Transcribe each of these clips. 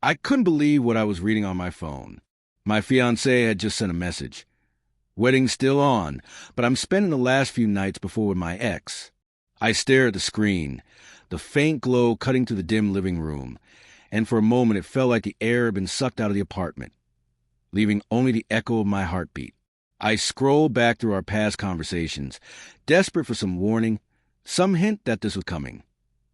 I couldn't believe what I was reading on my phone. My fiancée had just sent a message. Wedding's still on, but I'm spending the last few nights before with my ex. I stare at the screen, the faint glow cutting through the dim living room, and for a moment it felt like the air had been sucked out of the apartment, leaving only the echo of my heartbeat. I scrolled back through our past conversations, desperate for some warning, some hint that this was coming.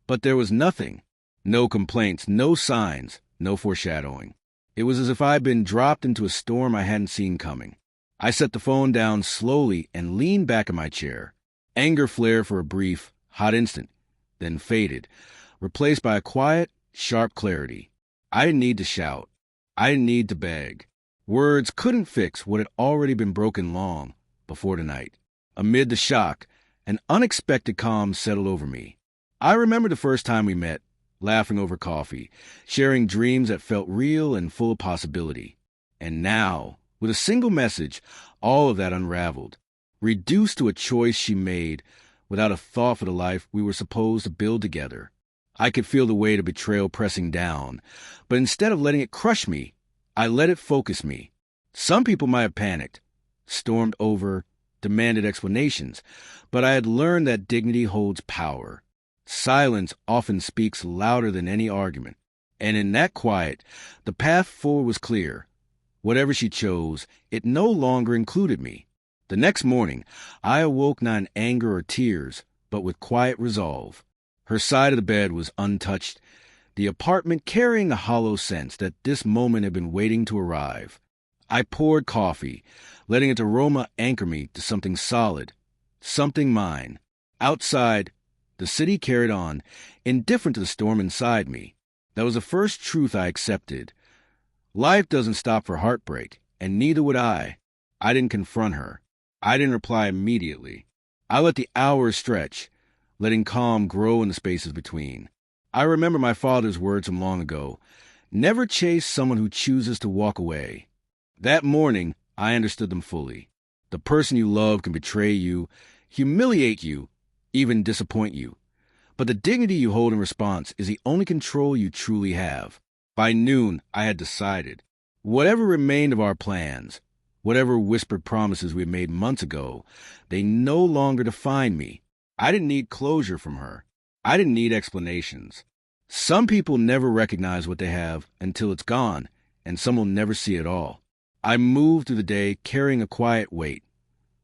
But there was nothing. No complaints, no signs, no foreshadowing. It was as if I'd been dropped into a storm I hadn't seen coming. I set the phone down slowly and leaned back in my chair. Anger flared for a brief, hot instant, then faded, replaced by a quiet, sharp clarity. I didn't need to shout. I didn't need to beg. Words couldn't fix what had already been broken long before tonight. Amid the shock, an unexpected calm settled over me. I remember the first time we met, laughing over coffee, sharing dreams that felt real and full of possibility. And now, with a single message, all of that unraveled, reduced to a choice she made without a thought for the life we were supposed to build together. I could feel the weight of betrayal pressing down, but instead of letting it crush me, I let it focus me. Some people might have panicked, stormed over, demanded explanations, but I had learned that dignity holds power. Silence often speaks louder than any argument, and in that quiet, the path forward was clear. Whatever she chose, it no longer included me. The next morning, I awoke not in anger or tears, but with quiet resolve. Her side of the bed was untouched, the apartment carrying a hollow sense that this moment had been waiting to arrive. I poured coffee, letting its aroma anchor me to something solid, something mine. Outside, the city carried on, indifferent to the storm inside me. That was the first truth I accepted. Life doesn't stop for heartbreak, and neither would I. I didn't confront her. I didn't reply immediately. I let the hours stretch, letting calm grow in the spaces between. I remember my father's words from long ago. Never chase someone who chooses to walk away. That morning, I understood them fully. The person you love can betray you, humiliate you, even disappoint you. But the dignity you hold in response is the only control you truly have. By noon, I had decided. Whatever remained of our plans, whatever whispered promises we had made months ago, they no longer defined me. I didn't need closure from her. I didn't need explanations. Some people never recognize what they have until it's gone, and some will never see it all. I moved through the day carrying a quiet weight,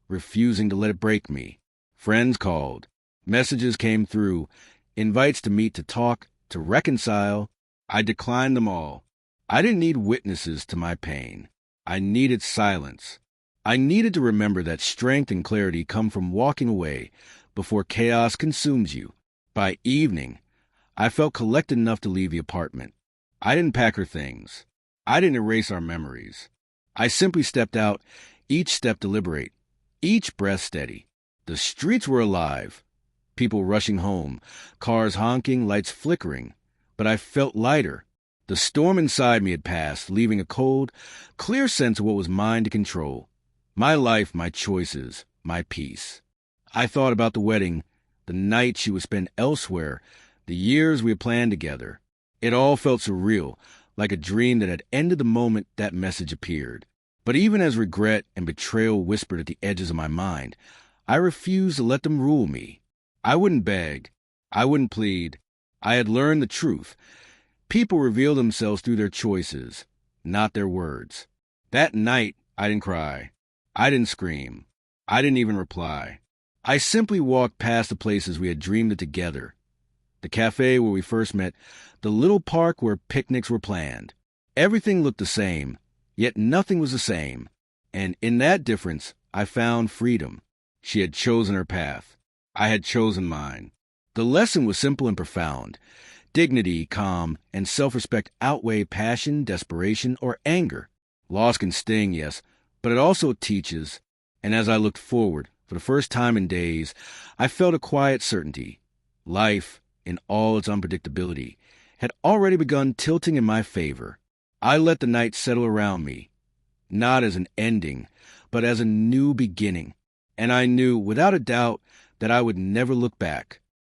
refusing to let it break me. Friends called. Messages came through, invites to meet, to talk, to reconcile. I declined them all. I didn't need witnesses to my pain. I needed silence. I needed to remember that strength and clarity come from walking away before chaos consumes you. By evening, I felt collected enough to leave the apartment. I didn't pack her things. I didn't erase our memories. I simply stepped out, each step deliberate, each breath steady. The streets were alive, people rushing home, cars honking, lights flickering. But I felt lighter. The storm inside me had passed, leaving a cold, clear sense of what was mine to control. My life, my choices, my peace. I thought about the wedding, the night she would spend elsewhere, the years we had planned together. It all felt surreal, like a dream that had ended the moment that message appeared. But even as regret and betrayal whispered at the edges of my mind, I refused to let them rule me. I wouldn't beg. I wouldn't plead. I had learned the truth. People reveal themselves through their choices, not their words. That night, I didn't cry. I didn't scream. I didn't even reply. I simply walked past the places we had dreamed of together. The cafe where we first met, the little park where picnics were planned. Everything looked the same, yet nothing was the same. And in that difference, I found freedom. She had chosen her path. I had chosen mine. The lesson was simple and profound. Dignity, calm, and self-respect outweigh passion, desperation, or anger. Loss can sting, yes, but it also teaches. And as I looked forward, for the first time in days, I felt a quiet certainty. Life, in all its unpredictability, had already begun tilting in my favor. I let the night settle around me, not as an ending, but as a new beginning. And I knew, without a doubt, that I would never look back.